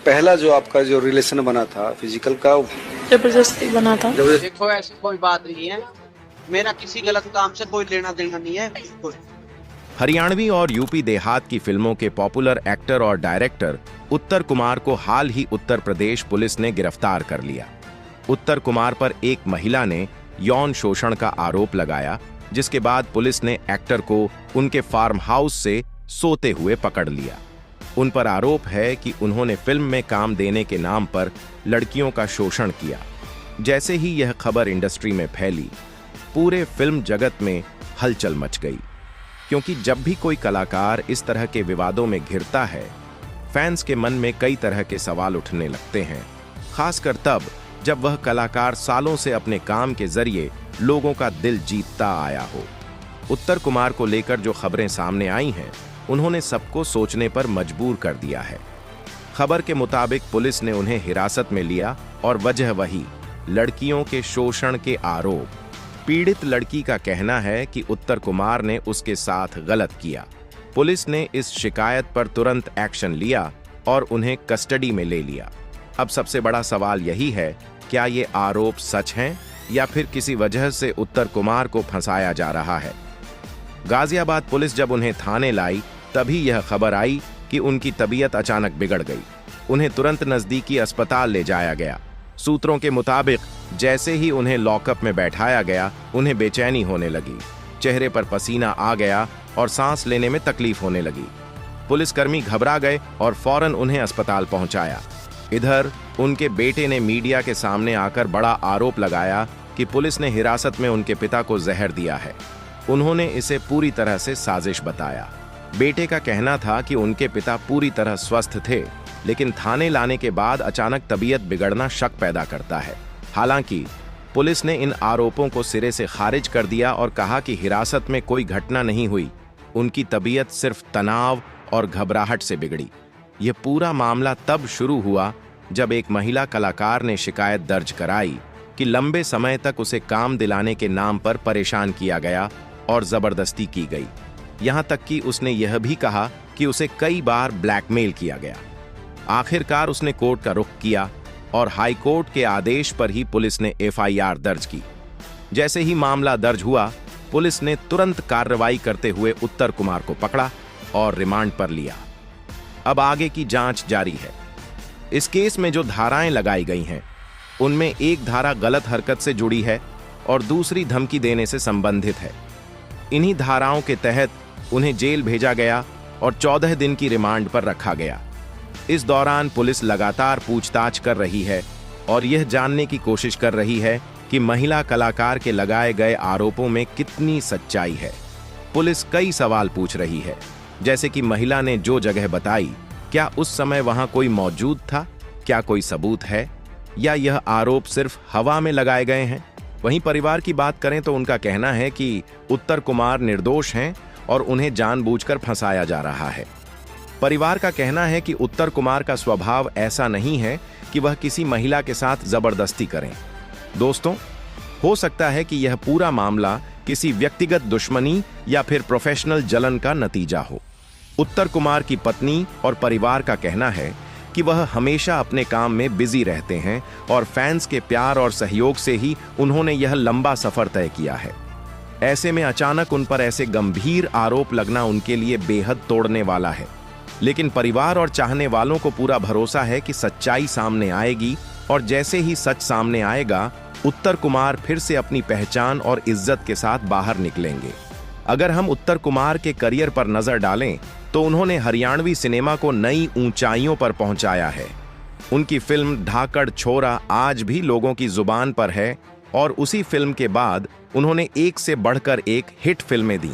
पहला जो आपका जो रिलेशन बना था फिजिकल का, जबरदस्ती बना था। देखो ऐसी कोई बात नहीं है, मेरा किसी गलत काम से कोई लेना देना नहीं है। हरियाणवी और यूपी देहात की फिल्मों के पॉपुलर एक्टर और डायरेक्टर उत्तर कुमार को हाल ही उत्तर प्रदेश पुलिस ने गिरफ्तार कर लिया। उत्तर कुमार पर एक महिला ने यौन शोषण का आरोप लगाया, जिसके बाद पुलिस ने एक्टर को उनके फार्म हाउस से सोते हुए पकड़ लिया। उन पर आरोप है कि उन्होंने फिल्म में काम देने के नाम पर लड़कियों का शोषण किया। जैसे ही यह खबर इंडस्ट्री में फैली, पूरे फिल्म जगत में हलचल मच गई, क्योंकि जब भी कोई कलाकार इस तरह के विवादों में घिरता है, फैंस के मन में कई तरह के सवाल उठने लगते हैं, खासकर तब जब वह कलाकार सालों से अपने काम के जरिए लोगों का दिल जीतता आया हो। उत्तर कुमार को लेकर जो खबरें सामने आई हैं, उन्होंने सबको सोचने पर मजबूर कर दिया है। खबर के मुताबिक पुलिस ने उन्हें हिरासत में लिया और वजह वही लड़कियों के शोषण के आरोप। पीड़ित लड़की का कहना है कि उत्तर कुमार ने उसके साथ गलत किया। पुलिस ने इस शिकायत पर तुरंत एक्शन लिया और उन्हें कस्टडी में ले लिया। अब सबसे बड़ा सवाल यही है, क्या ये आरोप सच हैं या फिर किसी वजह से उत्तर कुमार को फंसाया जा रहा है। गाजियाबाद पुलिस जब उन्हें थाने लाई, तभी यह खबर आई कि उनकी तबीयत अचानक बिगड़ गई। उन्हें तुरंत नजदीकी अस्पताल ले जाया गया। सूत्रों के मुताबिक जैसे ही उन्हें लॉकअप में बैठाया गया, उन्हें बेचैनी होने लगी, चेहरे पर पसीना आ गया और सांस लेने में तकलीफ होने लगी। पुलिसकर्मी घबरा गए और फौरन उन्हें अस्पताल पहुंचाया। इधर उनके बेटे ने मीडिया के सामने आकर बड़ा आरोप लगाया कि पुलिस ने हिरासत में उनके पिता को जहर दिया है। उन्होंने इसे पूरी तरह से साजिश बताया। बेटे का कहना था कि उनके पिता पूरी तरह स्वस्थ थे, लेकिन थाने लाने के बाद अचानक तबीयत बिगड़ना शक पैदा करता है। हालांकि पुलिस ने इन आरोपों को सिरे से खारिज कर दिया और कहा कि हिरासत में कोई घटना नहीं हुई, उनकी तबीयत सिर्फ तनाव और घबराहट से बिगड़ी। यह पूरा मामला तब शुरू हुआ जब एक महिला कलाकार ने शिकायत दर्ज कराई कि लंबे समय तक उसे काम दिलाने के नाम पर परेशान किया गया और जबरदस्ती की गई। यहां तक कि उसने यह भी कहा कि उसे कई बार ब्लैकमेल किया गया। आखिरकार उसने कोर्ट का रुख किया और हाई कोर्ट के आदेश पर ही पुलिस ने एफआईआर दर्ज की। जैसे ही मामला दर्ज हुआ, पुलिस ने तुरंत कार्रवाई करते हुए उत्तर कुमार को पकड़ा और रिमांड पर लिया। अब आगे की जांच जारी है। इस केस में जो धाराएं लगाई गई हैं, उनमें एक धारा गलत हरकत से जुड़ी है और दूसरी धमकी देने से संबंधित है। इन्हीं धाराओं के तहत उन्हें जेल भेजा गया और 14 दिन की रिमांड पर रखा गया। इस दौरान पुलिस लगातार पूछताछ कर रही है और यह जानने की कोशिश कर रही है कि महिला कलाकार के लगाए गए आरोपों में कितनी सच्चाई है। पुलिस कई सवाल पूछ रही है, जैसे कि महिला ने जो जगह बताई, क्या उस समय वहां कोई मौजूद था, क्या कोई सबूत है, या यह आरोप सिर्फ हवा में लगाए गए हैं। वहीं परिवार की बात करें तो उनका कहना है कि उत्तर कुमार निर्दोष हैं और उन्हें जानबूझकर फंसाया जा रहा है। परिवार का कहना है कि उत्तर कुमार का स्वभाव ऐसा नहीं है कि वह किसी महिला के साथ जबरदस्ती करें। दोस्तों, हो सकता है कि यह पूरा मामला किसी व्यक्तिगत दुश्मनी या फिर प्रोफेशनल जलन का नतीजा हो। उत्तर कुमार की पत्नी और परिवार का कहना है कि वह हमेशा अपने काम में बिजी रहते हैं और फैंस के प्यार और सहयोग से ही उन्होंने यह लंबा सफर तय किया है। ऐसे में अचानक उन पर ऐसे गंभीर आरोप लगना उनके लिए बेहद तोड़ने वाला है। लेकिन परिवार और चाहने वालों को पूरा भरोसा है कि सच्चाई सामने आएगी और जैसे ही सच सामने आएगा, उत्तर कुमार फिर से अपनी पहचान और इज्जत के साथ बाहर निकलेंगे। अगर हम उत्तर कुमार के करियर पर नजर डालें तो उन्होंने हरियाणवी सिनेमा को नई ऊंचाइयों पर पहुंचाया है। उनकी फिल्म धाकड़ छोरा आज भी लोगों की जुबान पर है और उसी फिल्म के बाद उन्होंने एक से बढ़कर एक हिट फिल्में दी।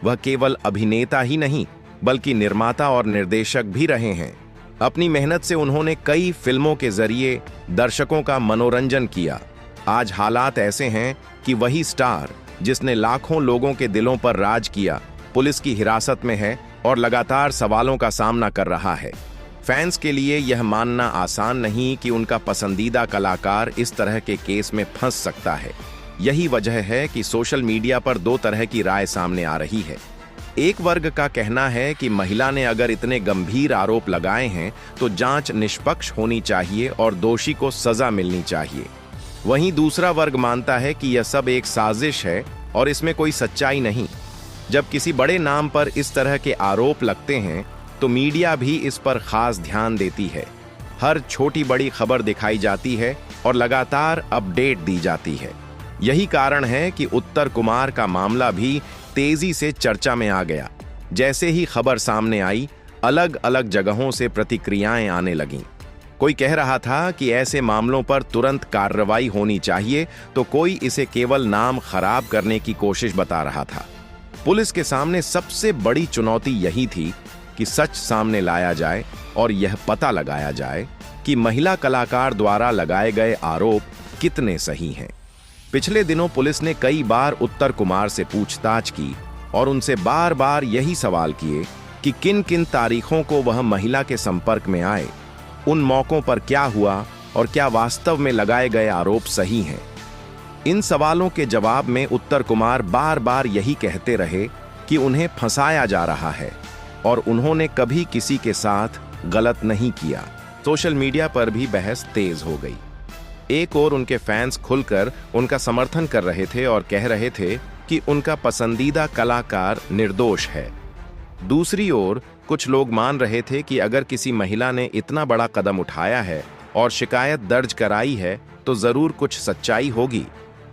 वह केवल अभिनेता ही नहीं, बल्कि निर्माता और निर्देशक भी रहे हैं। अपनी मेहनत से उन्होंने कई फिल्मों के जरिए दर्शकों का मनोरंजन किया। आज हालात ऐसे हैं कि वही स्टार जिसने लाखों लोगों के दिलों पर राज किया, पुलिस की हिरासत में है और लगातार सवालों का सामना कर रहा है। फैंस के लिए यह मानना आसान नहीं कि उनका पसंदीदा कलाकार इस तरह के केस में फंस सकता है। यही वजह है कि सोशल मीडिया पर दो तरह की राय सामने आ रही है। एक वर्ग का कहना है कि महिला ने अगर इतने गंभीर आरोप लगाए हैं तो जांच निष्पक्ष होनी चाहिए और दोषी को सजा मिलनी चाहिए। वहीं दूसरा वर्ग मानता है कि यह सब एक साजिश है और इसमें कोई सच्चाई नहीं। जब किसी बड़े नाम पर इस तरह के आरोप लगते हैं तो मीडिया भी इस पर खास ध्यान देती है। हर छोटी बड़ी खबर दिखाई जाती है और लगातार अपडेट दी जाती है। यही कारण है कि उत्तर कुमार का मामला भी तेजी से चर्चा में आ गया। जैसे ही खबर सामने आई, अलग अलग जगहों से प्रतिक्रियाएं आने लगीं। कोई कह रहा था कि ऐसे मामलों पर तुरंत कार्रवाई होनी चाहिए, तो कोई इसे केवल नाम खराब करने की कोशिश बता रहा था। पुलिस के सामने सबसे बड़ी चुनौती यही थी कि सच सामने लाया जाए और यह पता लगाया जाए कि महिला कलाकार द्वारा लगाए गए आरोप कितने सही हैं। पिछले दिनों पुलिस ने कई बार उत्तर कुमार से पूछताछ की और उनसे बार बार यही सवाल किए कि किन किन तारीखों को वह महिला के संपर्क में आए, उन मौकों पर क्या हुआ और क्या वास्तव में लगाए गए आरोप सही हैं। इन सवालों के जवाब में उत्तर कुमार बार बार यही कहते रहे कि उन्हें फंसाया जा रहा है और उन्होंने कभी किसी के साथ गलत नहीं किया। सोशल मीडिया पर भी बहस तेज हो गई। एक ओर उनके फैंस खुलकर उनका समर्थन कर रहे थे और कह रहे थे कि उनका पसंदीदा कलाकार निर्दोष है। दूसरी ओर कुछ लोग मान रहे थे कि अगर किसी महिला ने इतना बड़ा कदम उठाया है और शिकायत दर्ज कराई है तो जरूर कुछ सच्चाई होगी,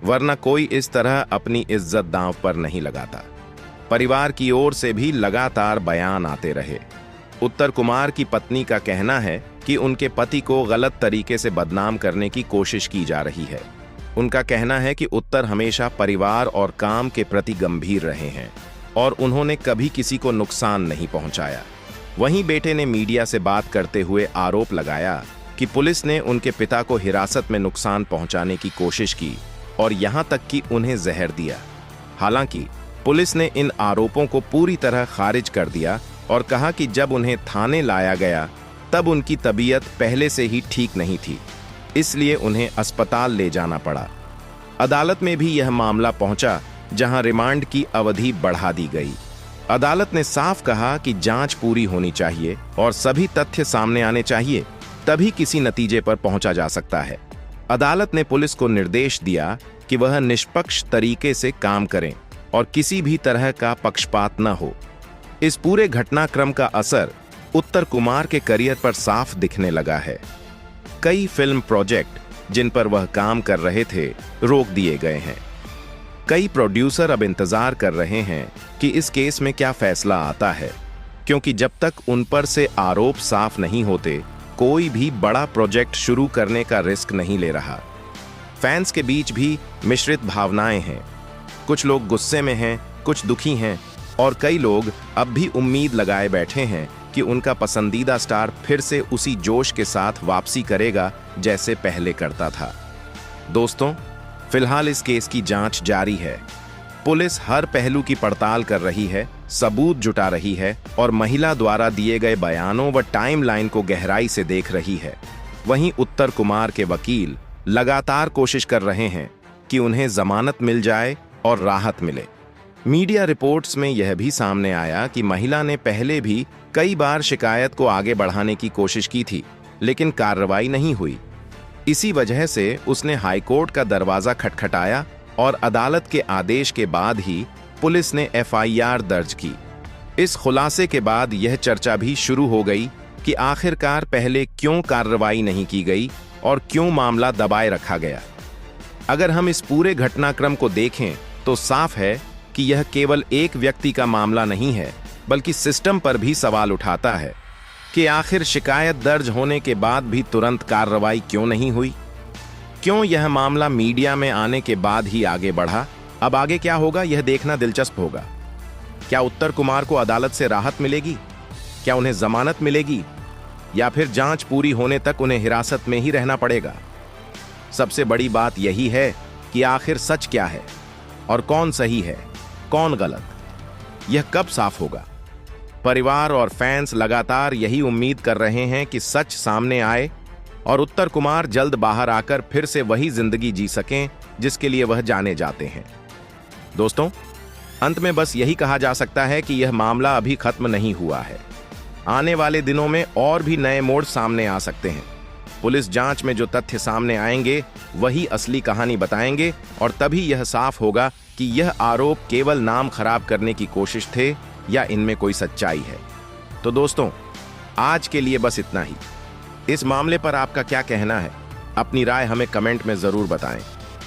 वरना कोई इस तरह अपनी इज्जत दांव पर नहीं लगाता। परिवार की ओर से भी लगातार बयान आते रहे। उत्तर कुमार की पत्नी का कहना है कि उनके पति को गलत तरीके से बदनाम करने की कोशिश की जा रही है। उनका कहना है कि उत्तर हमेशा परिवार और काम के प्रति गंभीर रहे हैं और उन्होंने कभी किसी को नुकसान नहीं पहुंचाया। वहीं बेटे ने मीडिया से बात करते हुए आरोप लगाया कि पुलिस ने उनके पिता को हिरासत में नुकसान पहुंचाने की कोशिश की और यहां तक कि उन्हें जहर दिया। हालांकि पुलिस ने इन आरोपों को पूरी तरह खारिज कर दिया और कहा कि जब उन्हें थाने लाया गया तब उनकी तबीयत पहले से ही ठीक नहीं थी, इसलिए उन्हें अस्पताल ले जाना पड़ा। अदालत में भी यह मामला पहुंचा, जहां रिमांड की अवधि बढ़ा दी गई। अदालत ने साफ कहा कि जांच पूरी होनी चाहिए और सभी तथ्य सामने आने चाहिए, तभी किसी नतीजे पर पहुंचा जा सकता है। अदालत ने पुलिस को निर्देश दिया कि वह निष्पक्ष तरीके से काम करें और किसी भी तरह का पक्षपात न हो। इस पूरे घटनाक्रम का असर उत्तर कुमार के करियर पर साफ दिखने लगा है। कई फिल्म प्रोजेक्ट जिन पर वह काम कर रहे थे रोक दिए गए हैं। कई प्रोड्यूसर अब इंतजार कर रहे हैं कि इस केस में क्या फैसला आता है, क्योंकि जब तक उन पर से आरोप साफ नहीं होते कोई भी बड़ा प्रोजेक्ट शुरू करने का रिस्क नहीं ले रहा। फैंस के बीच भी मिश्रित भावनाएं हैं। कुछ लोग गुस्से में हैं, कुछ दुखी हैं और कई लोग अब भी उम्मीद लगाए बैठे हैं कि उनका पसंदीदा स्टार फिर से उसी जोश के साथ वापसी करेगा जैसे पहले करता था। दोस्तों, फिलहाल इस केस की जांच जारी है। पुलिस हर पहलू की पड़ताल कर रही है, सबूत जुटा रही है और महिला द्वारा दिए गए बयानों व टाइमलाइन को गहराई से देख रही है। वहीं उत्तर कुमार के वकील लगातार कोशिश कर रहे हैं कि उन्हें जमानत मिल जाए और राहत मिले। मीडिया रिपोर्ट्स में यह भी सामने आया कि महिला ने पहले भी कई बार शिकायत को आगे बढ़ाने की कोशिश की थी, लेकिन कार्रवाई नहीं हुई। इसी वजह से उसने हाईकोर्ट का दरवाजा खटखटाया और अदालत के आदेश के बाद ही पुलिस ने एफआईआर दर्ज की। इस खुलासे के बाद यह चर्चा भी शुरू हो गई कि आखिरकार पहले क्यों कार्रवाई नहीं की गई और क्यों मामला दबाए रखा गया। अगर हम इस पूरे घटनाक्रम को देखें तो साफ है कि यह केवल एक व्यक्ति का मामला नहीं है, बल्कि सिस्टम पर भी सवाल उठाता है कि आखिर शिकायत दर्ज होने के बाद भी तुरंत कार्रवाई क्यों नहीं हुई। क्यों यह मामला मीडिया में आने के बाद ही आगे बढ़ा। अब आगे क्या होगा यह देखना दिलचस्प होगा। क्या उत्तर कुमार को अदालत से राहत मिलेगी? क्या उन्हें जमानत मिलेगी या फिर जांच पूरी होने तक उन्हें हिरासत में ही रहना पड़ेगा? सबसे बड़ी बात यही है कि आखिर सच क्या है और कौन सही है, कौन गलत, यह कब साफ होगा। परिवार और फैंस लगातार यही उम्मीद कर रहे हैं कि सच सामने आए और उत्तर कुमार जल्द बाहर आकर फिर से वही जिंदगी जी सकें जिसके लिए वह जाने जाते हैं। दोस्तों, अंत में बस यही कहा जा सकता है कि यह मामला अभी खत्म नहीं हुआ है। आने वाले दिनों में और भी नए मोड़ सामने आ सकते हैं। पुलिस जांच में जो तथ्य सामने आएंगे वही असली कहानी बताएंगे और तभी यह साफ होगा कि यह आरोप केवल नाम खराब करने की कोशिश थे या इनमें कोई सच्चाई है। तो दोस्तों, आज के लिए बस इतना ही। इस मामले पर आपका क्या कहना है? अपनी राय हमें कमेंट में जरूर बताएं।